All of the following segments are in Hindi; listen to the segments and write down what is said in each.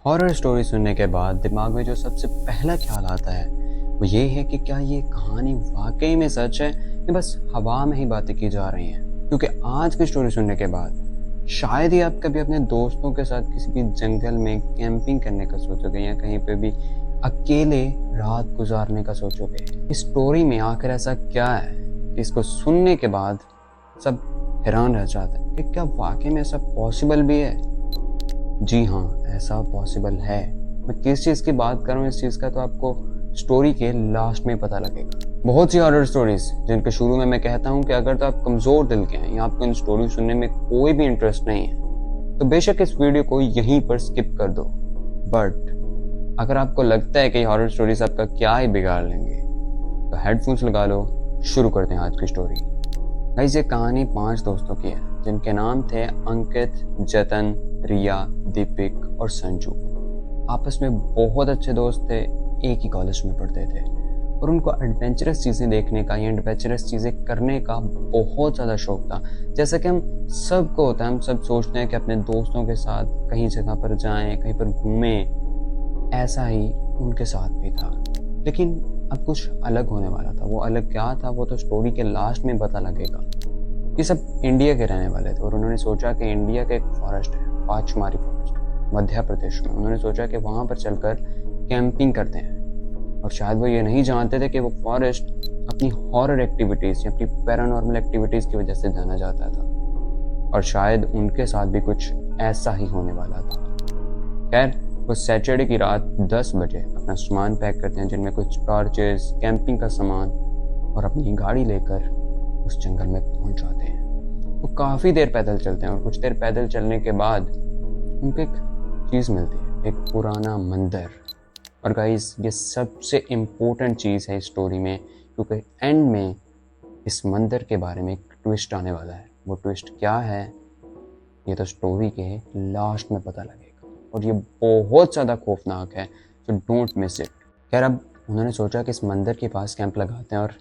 हॉरर स्टोरी सुनने के बाद दिमाग में जो सबसे पहला ख्याल आता है वो ये है कि क्या ये कहानी वाकई में सच है या बस हवा में ही बातें की जा रही हैं। क्योंकि आज की स्टोरी सुनने के बाद शायद ही आप कभी अपने दोस्तों के साथ किसी भी जंगल में कैंपिंग करने का सोचोगे या कहीं पे भी अकेले रात गुजारने का सोचोगे। इस स्टोरी में आखिर ऐसा क्या है कि इसको सुनने के बाद सब हैरान रह जाते हैं कि क्या वाकई में ऐसा पॉसिबल भी है। जी हाँ, ऐसा पॉसिबल है। मैं किस चीज़ की बात कर रहा हूँ इस चीज़ का तो आपको स्टोरी के लास्ट में पता लगेगा। बहुत सी हॉरर स्टोरीज जिनके शुरू में मैं कहता हूँ कि अगर तो आप कमज़ोर दिल के हैं या आपको इन स्टोरी सुनने में कोई भी इंटरेस्ट नहीं है तो बेशक इस वीडियो को यहीं पर स्किप कर दो। बट अगर आपको लगता है कि हॉरर स्टोरीज आपका क्या ही बिगाड़ लेंगे तो हेडफोन्स लगा लो, शुरू करते हैं आज की स्टोरी। गाइस, ये कहानी 5 दोस्तों की है जिनके नाम थे अंकित, जतन, रिया, दीपिक और संजू। आपस में बहुत अच्छे दोस्त थे, एक ही कॉलेज में पढ़ते थे और उनको एडवेंचरस चीज़ें देखने का या एडवेंचरस चीज़ें करने का बहुत ज़्यादा शौक था। जैसा कि हम सबको होता है, हम सब सोचते हैं कि अपने दोस्तों के साथ कहीं जगह पर जाएं, कहीं पर घूमें। ऐसा ही उनके साथ भी था, लेकिन अब कुछ अलग होने वाला था। वो अलग क्या था वो तो स्टोरी के लास्ट में पता लगेगा। ये सब इंडिया के रहने वाले थे और उन्होंने सोचा कि इंडिया का एक फॉरेस्ट है, पाचमारी फॉरेस्ट, मध्य प्रदेश में। उन्होंने सोचा कि वहाँ पर चलकर कैंपिंग करते हैं और शायद वो ये नहीं जानते थे कि वो फॉरेस्ट अपनी हॉरर एक्टिविटीज़ या अपनी पैरानॉर्मल एक्टिविटीज़ की वजह से जाना जाता था और शायद उनके साथ भी कुछ ऐसा ही होने वाला था। खैर, वो सैटरडे की रात 10 बजे अपना सामान पैक करते हैं जिनमें कुछ टॉर्चेस, कैंपिंग का सामान और अपनी गाड़ी लेकर उस जंगल में पहुंच जाते हैं। वो काफ़ी देर पैदल चलते हैं और कुछ देर पैदल चलने के बाद उनको एक चीज़ मिलती है, एक पुराना मंदिर। और गाइस, ये सबसे इम्पोर्टेंट चीज़ है इस स्टोरी में, क्योंकि एंड में इस मंदिर के बारे में एक ट्विस्ट आने वाला है। वो ट्विस्ट क्या है ये तो स्टोरी के लास्ट में पता लगेगा और ये बहुत ज़्यादा खौफनाक है, तो डोंट मिस इट। खैर, अब उन्होंने सोचा कि इस मंदिर के पास कैंप लगाते हैं और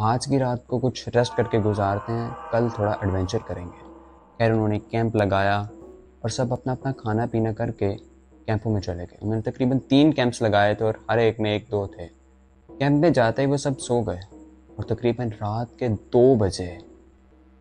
आज की रात को कुछ रेस्ट करके गुजारते हैं, कल थोड़ा एडवेंचर करेंगे। खैर, उन्होंने कैंप लगाया और सब अपना अपना खाना पीना करके कैंपों में चले गए। उन्होंने तकरीबन 3 कैंप्स लगाए थे और हर एक में 1-2 थे। कैंप में जाते ही वो सब सो गए और तकरीबन रात के 2 बजे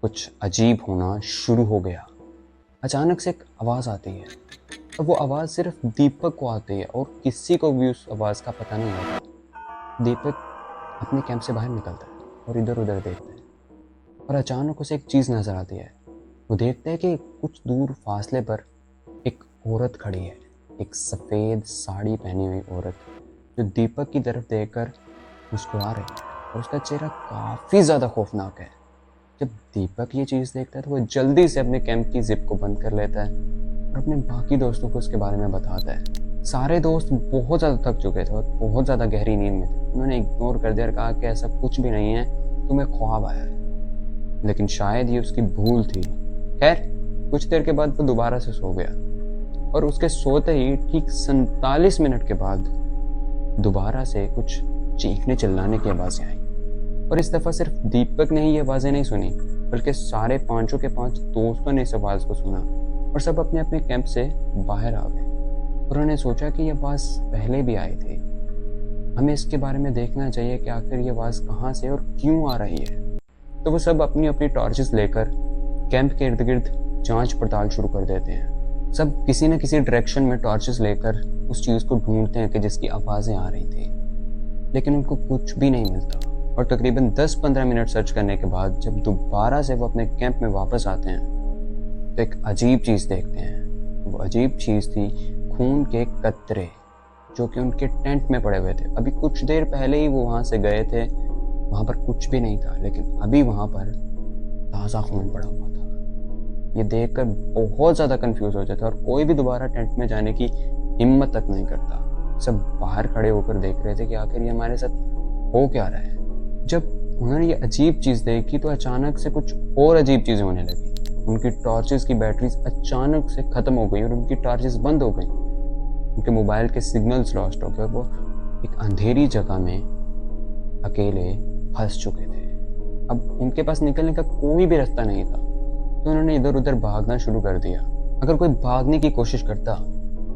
कुछ अजीब होना शुरू हो गया। अचानक से एक आवाज़ आती है और वो आवाज़ सिर्फ दीपक को आती है और किसी को भी उस आवाज़ का पता नहीं होता। दीपक अपने कैंप से बाहर निकलता है और इधर उधर देखता है और अचानक उसे एक चीज़ नज़र आती है। वो देखता है कि कुछ दूर फासले पर एक औरत खड़ी है, एक सफ़ेद साड़ी पहनी हुई औरत जो दीपक की तरफ देखकर मुस्कुरा रही है और उसका चेहरा काफ़ी ज़्यादा खौफनाक है। जब दीपक ये चीज़ देखता है तो वो जल्दी से अपने कैंप की जिप को बंद कर लेता है और अपने बाकी दोस्तों को उसके बारे में बताता है। सारे दोस्त बहुत ज़्यादा थक चुके थे और बहुत ज़्यादा गहरी नींद में थे। उन्होंने इग्नोर कर दिया और कहा कि ऐसा कुछ भी नहीं है, तुम्हें ख्वाब आया है। लेकिन शायद ये उसकी भूल थी। खैर, कुछ देर के बाद वो दोबारा से सो गया और उसके सोते ही ठीक 47 मिनट के बाद दोबारा से कुछ चीखने चिल्लाने की आवाज़ें आई और इस दफ़ा सिर्फ दीपक ने ही ये आवाज़ें नहीं सुनी बल्कि सारे 5 के 5 दोस्तों ने इस आवाज़ को सुना और सब अपने अपने कैंप से बाहर आ गए। उन्होंने सोचा कि ये आवाज़ पहले भी आई थी, हमें इसके बारे में देखना चाहिए कि आखिर ये आवाज़ कहाँ से और क्यों आ रही है। तो वो सब अपनी अपनी टॉर्चेस लेकर कैंप के इर्द गिर्द जांच पड़ताल शुरू कर देते हैं। सब किसी न किसी डायरेक्शन में टॉर्चेस लेकर उस चीज़ को ढूंढते हैं कि जिसकी आवाज़ें आ रही थी, लेकिन उनको कुछ भी नहीं मिलता। और तकरीबन 10-15 मिनट सर्च करने के बाद जब दोबारा से वो अपने कैंप में वापस आते हैं तो एक अजीब चीज़ देखते हैं। वो अजीब चीज़ थी खून के कतरे जो कि उनके टेंट में पड़े हुए थे। अभी कुछ देर पहले ही वो वहाँ से गए थे, वहाँ पर कुछ भी नहीं था, लेकिन अभी वहाँ पर ताज़ा खून पड़ा हुआ था। ये देखकर बहुत ज़्यादा कंफ्यूज हो जाता और कोई भी दोबारा टेंट में जाने की हिम्मत तक नहीं करता। सब बाहर खड़े होकर देख रहे थे कि आखिर ये हमारे साथ हो क्या रहा है। जब उन्होंने ये अजीब चीज़ देखी तो अचानक से कुछ और अजीब चीज़ें होने लगी। उनकी टॉर्चेस की बैटरीज अचानक से ख़त्म हो गई और उनकी टॉर्चेस बंद हो गई। उनके मोबाइल के सिग्नल्स लॉस्ट हो गए और वो एक अंधेरी जगह में अकेले फंस चुके थे। अब उनके पास निकलने का कोई भी रास्ता नहीं था तो उन्होंने इधर उधर भागना शुरू कर दिया। अगर कोई भागने की कोशिश करता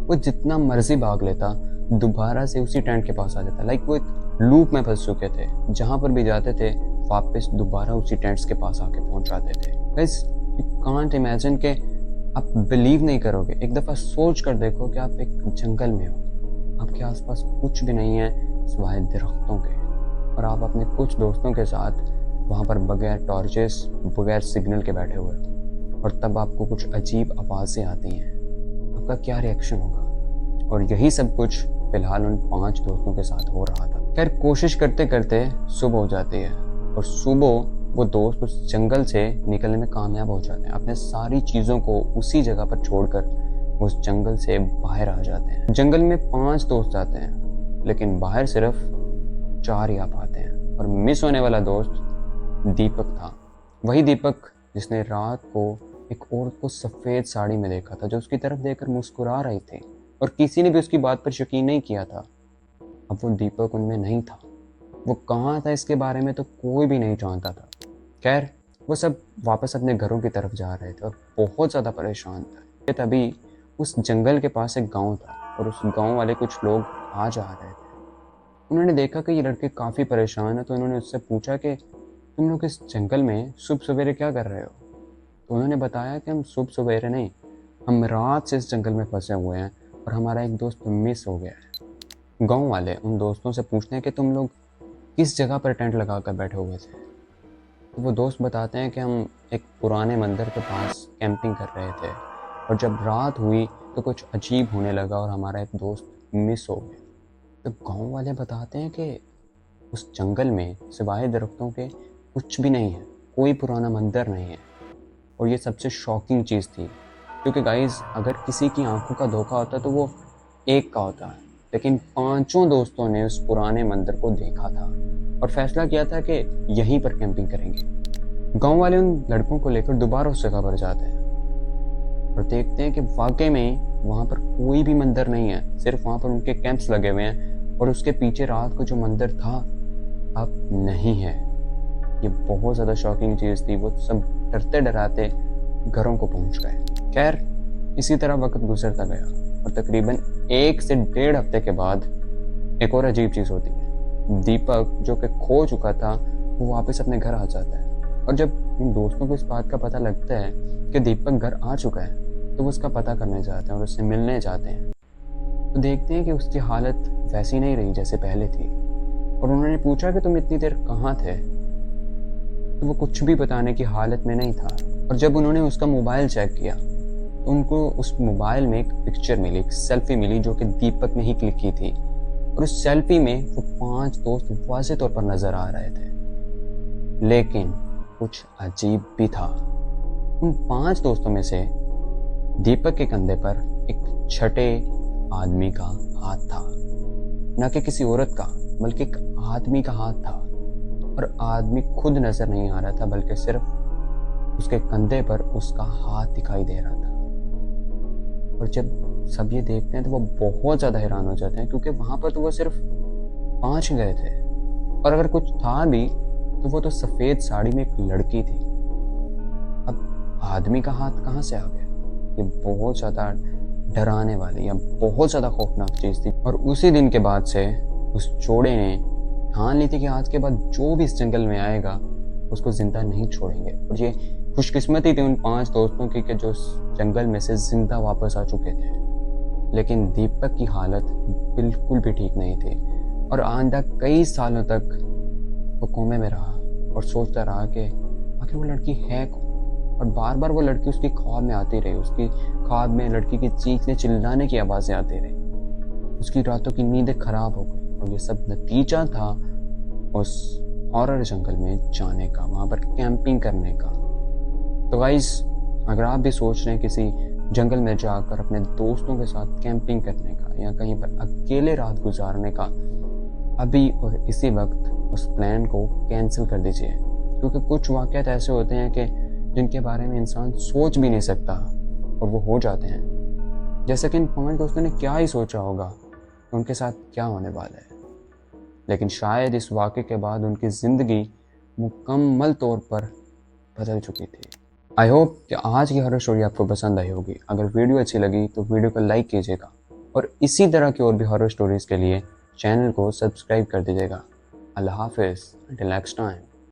वो जितना मर्जी भाग लेता दोबारा से उसी टेंट के पास आ जाता। लाइक वो एक लूप में फंस चुके थे, जहाँ पर भी जाते थे वापस दोबारा उसी टेंट्स के पास आके पहुंच जाते थे। गाइस यू कांट इमेजिन के आप बिलीव नहीं करोगे। एक दफ़ा सोच कर देखो कि आप एक जंगल में हो, आपके आसपास कुछ भी नहीं है सिवाय दरख्तों के, और आप अपने कुछ दोस्तों के साथ वहाँ पर बगैर टॉर्चेस बगैर सिग्नल के बैठे हुए हो, और तब आपको कुछ अजीब आवाज़ें आती हैं। आपका क्या रिएक्शन होगा? और यही सब कुछ फिलहाल उन 5 दोस्तों के साथ हो रहा था। खैर कोशिश करते करते सुबह हो जाती है, और सुबह वो दोस्त उस जंगल से निकलने में कामयाब हो जाते हैं। अपने सारी चीज़ों को उसी जगह पर छोड़कर उस जंगल से बाहर आ जाते हैं। जंगल में 5 दोस्त जाते हैं, लेकिन बाहर सिर्फ 4 ही आ पाते हैं, और मिस होने वाला दोस्त दीपक था। वही दीपक जिसने रात को एक औरत को सफ़ेद साड़ी में देखा था, जो उसकी तरफ देखकर मुस्कुरा रही थी, और किसी ने भी उसकी बात पर यकीन नहीं किया था। अब वो दीपक उनमें नहीं था। वो कहाँ था इसके बारे में तो कोई भी नहीं जानता था। खैर वो सब वापस अपने घरों की तरफ जा रहे थे और बहुत ज़्यादा परेशान थे। तभी उस जंगल के पास एक गांव था, और उस गांव वाले कुछ लोग आ जा रहे थे। उन्होंने देखा कि ये लड़के काफ़ी परेशान हैं, तो उन्होंने उससे पूछा कि तुम लोग इस जंगल में सुबह सवेरे क्या कर रहे हो? तो उन्होंने बताया कि हम सुबह सवेरे नहीं, हम रात से इस जंगल में फंसे हुए हैं, और हमारा एक दोस्त मिस हो गया है। गांव वाले उन दोस्तों से पूछते हैं कि तुम लोग किस जगह पर टेंट लगा कर बैठे हुए थे? तो वो दोस्त बताते हैं कि हम एक पुराने मंदिर के पास कैंपिंग कर रहे थे, और जब रात हुई तो कुछ अजीब होने लगा और हमारा एक दोस्त मिस हो गया। तो गांव वाले बताते हैं कि उस जंगल में सिवाय दरख्तों के कुछ भी नहीं है, कोई पुराना मंदिर नहीं है। और ये सबसे शॉकिंग चीज़ थी, क्योंकि गाइस अगर किसी की आंखों का धोखा होता तो वो एक का होता है, लेकिन 5 दोस्तों ने उस पुराने मंदिर को देखा था और फैसला किया था कि यहीं पर कैंपिंग करेंगे। गांव वाले उन लड़कों को लेकर दोबारा उस जगह पर जाते हैं और देखते हैं कि वाकई में वहाँ पर कोई भी मंदिर नहीं है, सिर्फ वहाँ पर उनके कैंप्स लगे हुए हैं, और उसके पीछे रात को जो मंदिर था अब नहीं है। ये बहुत ज़्यादा शॉकिंग चीज़ थी। वो सब डरते डराते घरों को पहुँच गए। खैर इसी तरह वक्त गुजरता गया, और तकरीबन 1 से 1.5 हफ्ते के बाद एक और अजीब चीज़ होती है। दीपक जो कि खो चुका था वो वापस अपने घर आ जाता है, और जब इन दोस्तों को इस बात का पता लगता है कि दीपक घर आ चुका है तो वो उसका पता करने जाते हैं और उससे मिलने जाते हैं। तो देखते हैं कि उसकी हालत वैसी नहीं रही जैसे पहले थी, और उन्होंने पूछा कि तुम इतनी देर कहाँ थे? तो वो कुछ भी बताने की हालत में नहीं था। और जब उन्होंने उसका मोबाइल चेक किया तो उनको उस मोबाइल में एक पिक्चर मिली, एक सेल्फी मिली जो कि दीपक ने ही क्लिक की थी, और उस सेल्फी में वो 5 दोस्त वाज़े तौर पर नजर आ रहे थे। लेकिन कुछ अजीब भी था। उन 5 दोस्तों में से दीपक के कंधे पर एक छठे आदमी का हाथ था, न कि किसी औरत का, बल्कि एक आदमी का हाथ था। और आदमी खुद नजर नहीं आ रहा था, बल्कि सिर्फ उसके कंधे पर उसका हाथ दिखाई दे रहा था। और जब सब ये देखते हैं तो वो बहुत ज्यादा हैरान हो जाते हैं, क्योंकि वहां पर तो वो सिर्फ 5 गए थे, और अगर कुछ था भी तो वो तो सफेद साड़ी में एक लड़की थी। अब आदमी का हाथ कहाँ से आ गया? ये बहुत ज्यादा डराने वाली या बहुत ज्यादा खौफनाक चीज थी। और उसी दिन के बाद से उस जोड़े ने ठान ली थी कि आज के बाद जो भी इस जंगल में आएगा उसको जिंदा नहीं छोड़ेंगे। और ये खुशकिस्मती थी उन 5 दोस्तों की कि जो जंगल में से जिंदा वापस आ चुके थे। लेकिन दीपक की हालत बिल्कुल भी ठीक नहीं थी, और आइंदा कई सालों तक वो कोमे में रहा और सोचता रहा कि आखिर वो लड़की है कौन। और बार बार वो लड़की उसकी ख्वाब में आती रही। उसकी ख्वाब में लड़की की चीखने चिल्लाने की आवाज़ें आती रही। उसकी रातों की नींदें खराब हो गई, और ये सब नतीजा था उस हॉरर जंगल में जाने का, वहाँ पर कैंपिंग करने का। तो गाइस अगर आप भी सोच रहे हैं किसी जंगल में जाकर अपने दोस्तों के साथ कैंपिंग करने का या कहीं पर अकेले रात गुजारने का, अभी और इसी वक्त उस प्लान को कैंसिल कर दीजिए, क्योंकि कुछ वाक़यात ऐसे होते हैं कि जिनके बारे में इंसान सोच भी नहीं सकता और वो हो जाते हैं। जैसे कि इन 5 दोस्तों ने क्या ही सोचा होगा उनके साथ क्या होने वाला है। लेकिन शायद इस वाक़े के बाद उनकी ज़िंदगी मुकम्मल तौर पर बदल चुकी थी। आई होप कि आज की हॉरर स्टोरी आपको पसंद आई होगी। अगर वीडियो अच्छी लगी तो वीडियो को लाइक कीजिएगा और इसी तरह की और भी हॉरर स्टोरीज़ के लिए चैनल को सब्सक्राइब कर दीजिएगा। अल्लाह हाफिज़, until next time।